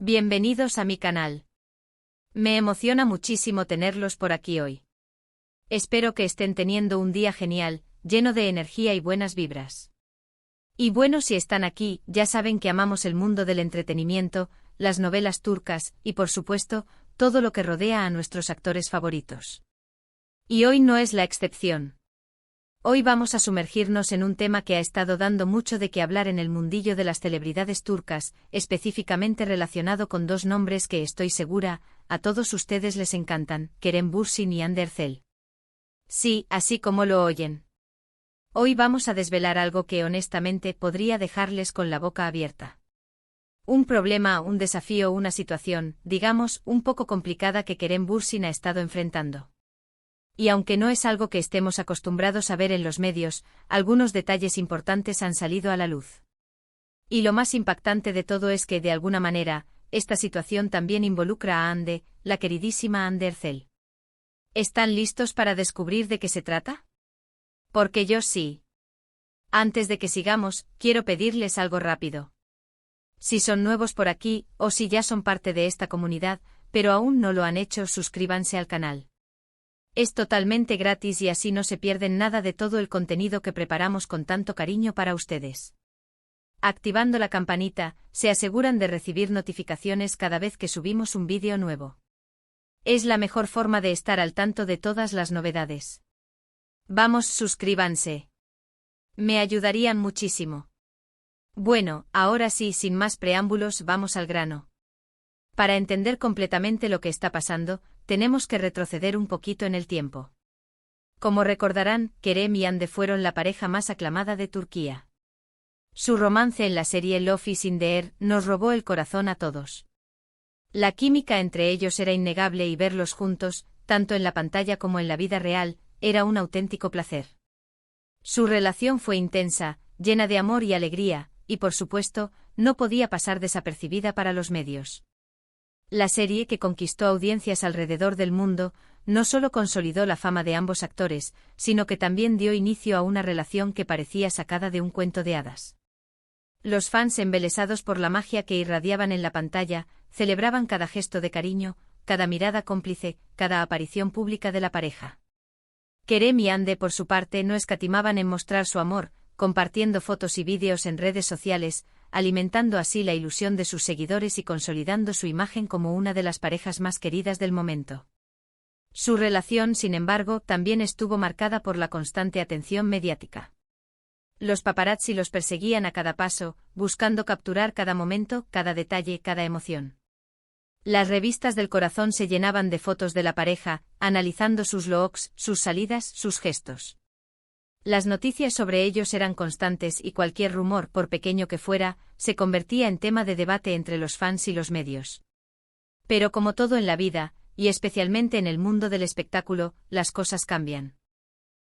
Bienvenidos a mi canal. Me emociona muchísimo tenerlos por aquí hoy. Espero que estén teniendo un día genial, lleno de energía y buenas vibras. Y bueno, si están aquí, ya saben que amamos el mundo del entretenimiento, las novelas turcas y, por supuesto, todo lo que rodea a nuestros actores favoritos. Y hoy no es la excepción. Hoy vamos a sumergirnos en un tema que ha estado dando mucho de qué hablar en el mundillo de las celebridades turcas, específicamente relacionado con dos nombres que estoy segura, a todos ustedes les encantan, Kerem Bürsin y Hande Erçel. Sí, así como lo oyen. Hoy vamos a desvelar algo que honestamente podría dejarles con la boca abierta. Un problema, un desafío, una situación, digamos, un poco complicada que Kerem Bürsin ha estado enfrentando. Y aunque no es algo que estemos acostumbrados a ver en los medios, algunos detalles importantes han salido a la luz. Y lo más impactante de todo es que, de alguna manera, esta situación también involucra a Hande, la queridísima Hande Erçel. ¿Están listos para descubrir de qué se trata? Porque yo sí. Antes de que sigamos, quiero pedirles algo rápido. Si son nuevos por aquí, o si ya son parte de esta comunidad, pero aún no lo han hecho, suscríbanse al canal. Es totalmente gratis y así no se pierden nada de todo el contenido que preparamos con tanto cariño para ustedes. Activando la campanita, se aseguran de recibir notificaciones cada vez que subimos un vídeo nuevo. Es la mejor forma de estar al tanto de todas las novedades. Vamos, suscríbanse. Me ayudarían muchísimo. Bueno, ahora sí, sin más preámbulos, vamos al grano. Para entender completamente lo que está pasando, tenemos que retroceder un poquito en el tiempo. Como recordarán, Kerem y Hande fueron la pareja más aclamada de Turquía. Su romance en la serie Love is in the Air nos robó el corazón a todos. La química entre ellos era innegable y verlos juntos, tanto en la pantalla como en la vida real, era un auténtico placer. Su relación fue intensa, llena de amor y alegría, y por supuesto, no podía pasar desapercibida para los medios. La serie, que conquistó audiencias alrededor del mundo, no solo consolidó la fama de ambos actores, sino que también dio inicio a una relación que parecía sacada de un cuento de hadas. Los fans, embelesados por la magia que irradiaban en la pantalla, celebraban cada gesto de cariño, cada mirada cómplice, cada aparición pública de la pareja. Kerem y Hande, por su parte, no escatimaban en mostrar su amor, compartiendo fotos y vídeos en redes sociales, alimentando así la ilusión de sus seguidores y consolidando su imagen como una de las parejas más queridas del momento. Su relación, sin embargo, también estuvo marcada por la constante atención mediática. Los paparazzi los perseguían a cada paso, buscando capturar cada momento, cada detalle, cada emoción. Las revistas del corazón se llenaban de fotos de la pareja, analizando sus looks, sus salidas, sus gestos. Las noticias sobre ellos eran constantes y cualquier rumor, por pequeño que fuera, se convertía en tema de debate entre los fans y los medios. Pero como todo en la vida, y especialmente en el mundo del espectáculo, las cosas cambian.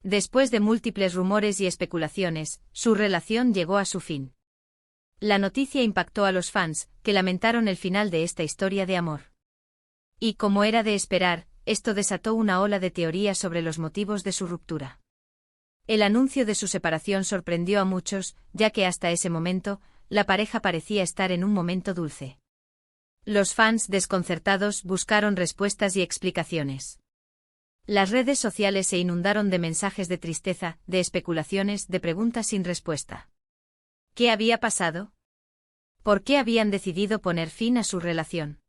Después de múltiples rumores y especulaciones, su relación llegó a su fin. La noticia impactó a los fans, que lamentaron el final de esta historia de amor. Y como era de esperar, esto desató una ola de teorías sobre los motivos de su ruptura. El anuncio de su separación sorprendió a muchos, ya que hasta ese momento, la pareja parecía estar en un momento dulce. Los fans, desconcertados, buscaron respuestas y explicaciones. Las redes sociales se inundaron de mensajes de tristeza, de especulaciones, de preguntas sin respuesta. ¿Qué había pasado? ¿Por qué habían decidido poner fin a su relación?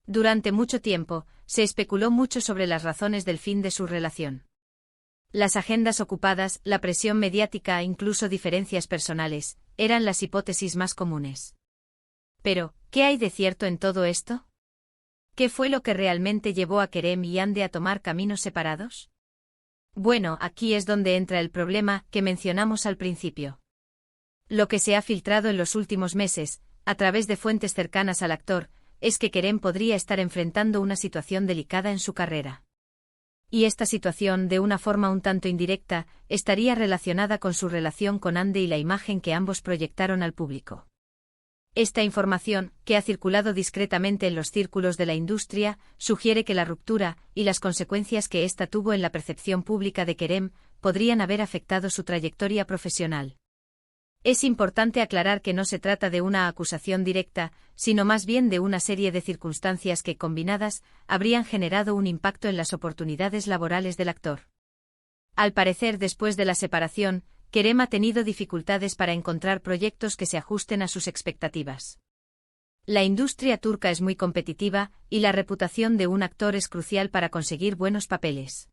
Durante mucho tiempo, se especuló mucho sobre las razones del fin de su relación. Las agendas ocupadas, la presión mediática e incluso diferencias personales, eran las hipótesis más comunes. Pero, ¿qué hay de cierto en todo esto? ¿Qué fue lo que realmente llevó a Kerem y Hande a tomar caminos separados? Bueno, aquí es donde entra el problema que mencionamos al principio. Lo que se ha filtrado en los últimos meses, a través de fuentes cercanas al actor, es que Kerem podría estar enfrentando una situación delicada en su carrera. Y esta situación, de una forma un tanto indirecta, estaría relacionada con su relación con Hande y la imagen que ambos proyectaron al público. Esta información, que ha circulado discretamente en los círculos de la industria, sugiere que la ruptura, y las consecuencias que ésta tuvo en la percepción pública de Kerem, podrían haber afectado su trayectoria profesional. Es importante aclarar que no se trata de una acusación directa, sino más bien de una serie de circunstancias que, combinadas, habrían generado un impacto en las oportunidades laborales del actor. Al parecer, después de la separación, Kerem ha tenido dificultades para encontrar proyectos que se ajusten a sus expectativas. La industria turca es muy competitiva, y la reputación de un actor es crucial para conseguir buenos papeles.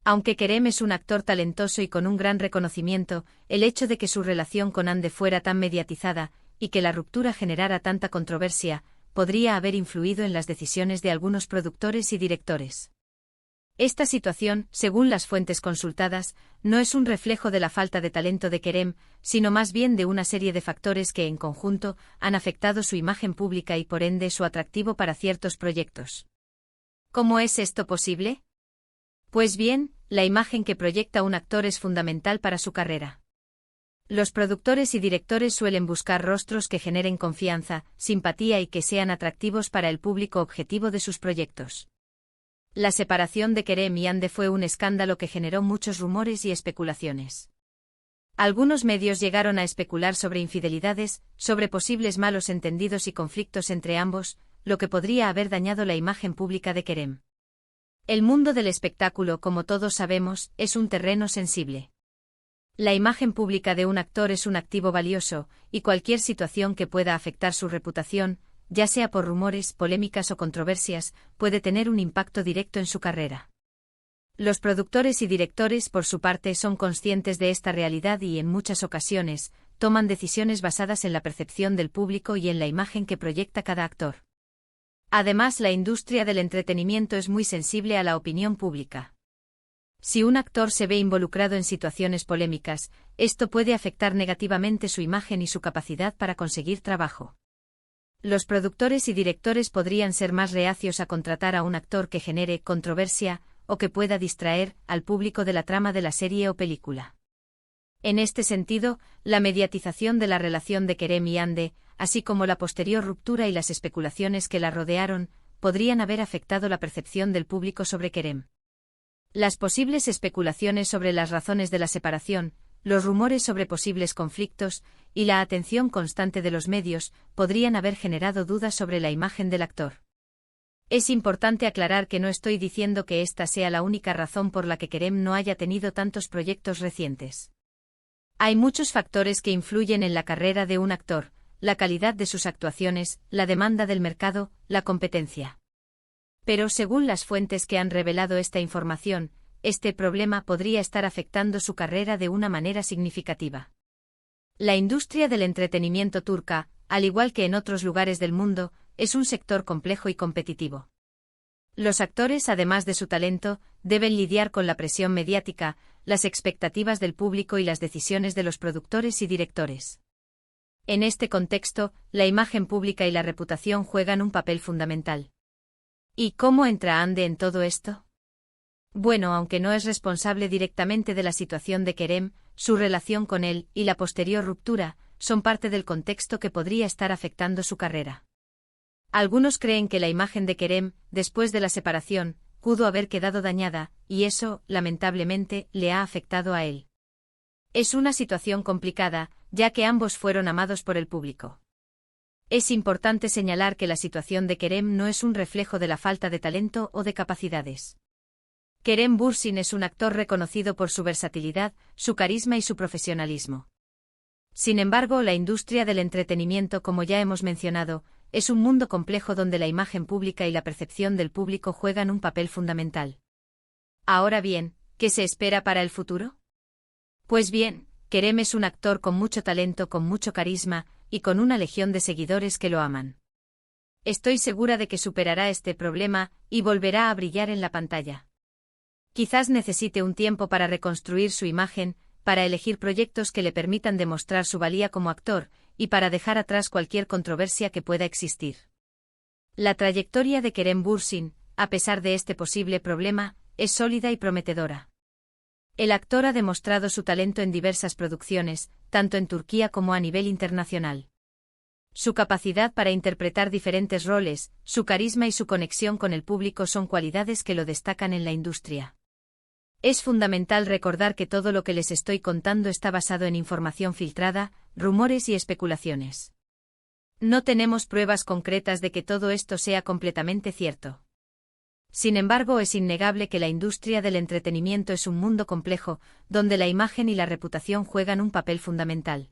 Aunque Kerem es un actor talentoso y con un gran reconocimiento, el hecho de que su relación con Hande fuera tan mediatizada, y que la ruptura generara tanta controversia, podría haber influido en las decisiones de algunos productores y directores. Esta situación, según las fuentes consultadas, no es un reflejo de la falta de talento de Kerem, sino más bien de una serie de factores que en conjunto han afectado su imagen pública y por ende su atractivo para ciertos proyectos. ¿Cómo es esto posible? Pues bien, la imagen que proyecta un actor es fundamental para su carrera. Los productores y directores suelen buscar rostros que generen confianza, simpatía y que sean atractivos para el público objetivo de sus proyectos. La separación de Kerem y Hande fue un escándalo que generó muchos rumores y especulaciones. Algunos medios llegaron a especular sobre infidelidades, sobre posibles malos entendidos y conflictos entre ambos, lo que podría haber dañado la imagen pública de Kerem. El mundo del espectáculo, como todos sabemos, es un terreno sensible. La imagen pública de un actor es un activo valioso, y cualquier situación que pueda afectar su reputación, ya sea por rumores, polémicas o controversias, puede tener un impacto directo en su carrera. Los productores y directores, por su parte, son conscientes de esta realidad y, en muchas ocasiones, toman decisiones basadas en la percepción del público y en la imagen que proyecta cada actor. Además, la industria del entretenimiento es muy sensible a la opinión pública. Si un actor se ve involucrado en situaciones polémicas, esto puede afectar negativamente su imagen y su capacidad para conseguir trabajo. Los productores y directores podrían ser más reacios a contratar a un actor que genere controversia o que pueda distraer al público de la trama de la serie o película. En este sentido, la mediatización de la relación de Kerem y Hande, así como la posterior ruptura y las especulaciones que la rodearon, podrían haber afectado la percepción del público sobre Kerem. Las posibles especulaciones sobre las razones de la separación, los rumores sobre posibles conflictos, y la atención constante de los medios, podrían haber generado dudas sobre la imagen del actor. Es importante aclarar que no estoy diciendo que esta sea la única razón por la que Kerem no haya tenido tantos proyectos recientes. Hay muchos factores que influyen en la carrera de un actor: la calidad de sus actuaciones, la demanda del mercado, la competencia. Pero según las fuentes que han revelado esta información, este problema podría estar afectando su carrera de una manera significativa. La industria del entretenimiento turca, al igual que en otros lugares del mundo, es un sector complejo y competitivo. Los actores, además de su talento, deben lidiar con la presión mediática, las expectativas del público y las decisiones de los productores y directores. En este contexto, la imagen pública y la reputación juegan un papel fundamental. ¿Y cómo entra Hande en todo esto? Bueno, aunque no es responsable directamente de la situación de Kerem, su relación con él y la posterior ruptura son parte del contexto que podría estar afectando su carrera. Algunos creen que la imagen de Kerem, después de la separación, pudo haber quedado dañada, y eso, lamentablemente, le ha afectado a él. Es una situación complicada, ya que ambos fueron amados por el público. Es importante señalar que la situación de Kerem no es un reflejo de la falta de talento o de capacidades. Kerem Bürsin es un actor reconocido por su versatilidad, su carisma y su profesionalismo. Sin embargo, la industria del entretenimiento, como ya hemos mencionado, es un mundo complejo donde la imagen pública y la percepción del público juegan un papel fundamental. Ahora bien, ¿qué se espera para el futuro? Pues bien, Kerem es un actor con mucho talento, con mucho carisma, y con una legión de seguidores que lo aman. Estoy segura de que superará este problema y volverá a brillar en la pantalla. Quizás necesite un tiempo para reconstruir su imagen, para elegir proyectos que le permitan demostrar su valía como actor, y para dejar atrás cualquier controversia que pueda existir. La trayectoria de Kerem Bürsin, a pesar de este posible problema, es sólida y prometedora. El actor ha demostrado su talento en diversas producciones, tanto en Turquía como a nivel internacional. Su capacidad para interpretar diferentes roles, su carisma y su conexión con el público son cualidades que lo destacan en la industria. Es fundamental recordar que todo lo que les estoy contando está basado en información filtrada, rumores y especulaciones. No tenemos pruebas concretas de que todo esto sea completamente cierto. Sin embargo, es innegable que la industria del entretenimiento es un mundo complejo, donde la imagen y la reputación juegan un papel fundamental.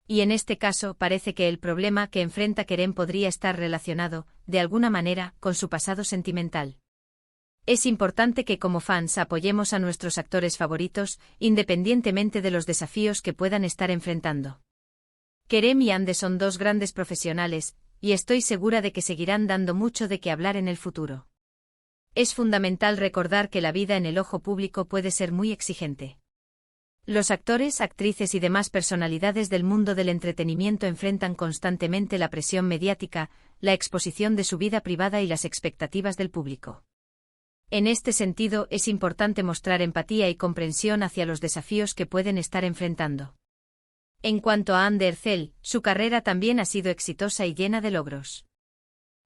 Y en este caso parece que el problema que enfrenta Kerem podría estar relacionado, de alguna manera, con su pasado sentimental. Es importante que como fans apoyemos a nuestros actores favoritos, independientemente de los desafíos que puedan estar enfrentando. Kerem y Hande son dos grandes profesionales, y estoy segura de que seguirán dando mucho de qué hablar en el futuro. Es fundamental recordar que la vida en el ojo público puede ser muy exigente. Los actores, actrices y demás personalidades del mundo del entretenimiento enfrentan constantemente la presión mediática, la exposición de su vida privada y las expectativas del público. En este sentido, es importante mostrar empatía y comprensión hacia los desafíos que pueden estar enfrentando. En cuanto a Hande Erçel, su carrera también ha sido exitosa y llena de logros.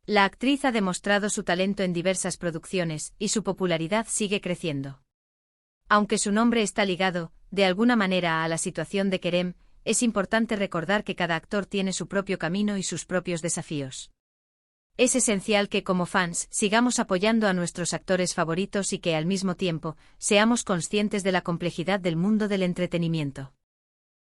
La actriz ha demostrado su talento en diversas producciones, y su popularidad sigue creciendo. Aunque su nombre está ligado, de alguna manera, a la situación de Kerem, es importante recordar que cada actor tiene su propio camino y sus propios desafíos. Es esencial que como fans sigamos apoyando a nuestros actores favoritos y que al mismo tiempo seamos conscientes de la complejidad del mundo del entretenimiento.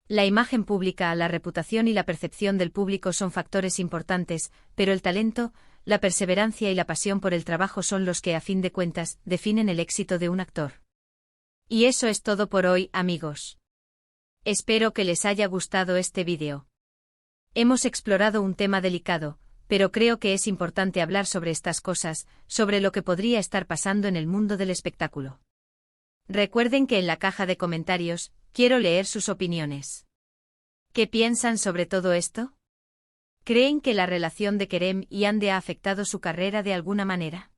La imagen pública, la reputación y la percepción del público son factores importantes, pero el talento, la perseverancia y la pasión por el trabajo son los que a fin de cuentas definen el éxito de un actor. Y eso es todo por hoy, amigos. Espero que les haya gustado este vídeo. Hemos explorado un tema delicado, pero creo que es importante hablar sobre estas cosas, sobre lo que podría estar pasando en el mundo del espectáculo. Recuerden que en la caja de comentarios, quiero leer sus opiniones. ¿Qué piensan sobre todo esto? ¿Creen que la relación de Kerem y Hande ha afectado su carrera de alguna manera?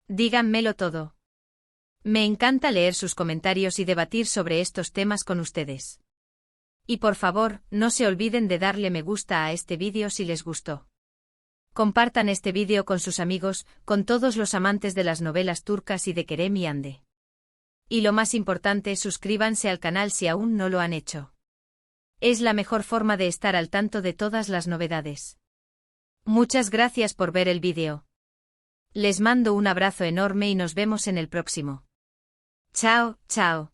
Díganmelo todo. Me encanta leer sus comentarios y debatir sobre estos temas con ustedes. Y por favor, no se olviden de darle me gusta a este vídeo si les gustó. Compartan este vídeo con sus amigos, con todos los amantes de las novelas turcas y de Kerem y Hande. Y lo más importante, suscríbanse al canal si aún no lo han hecho. Es la mejor forma de estar al tanto de todas las novedades. Muchas gracias por ver el vídeo. Les mando un abrazo enorme y nos vemos en el próximo. Chao, chao.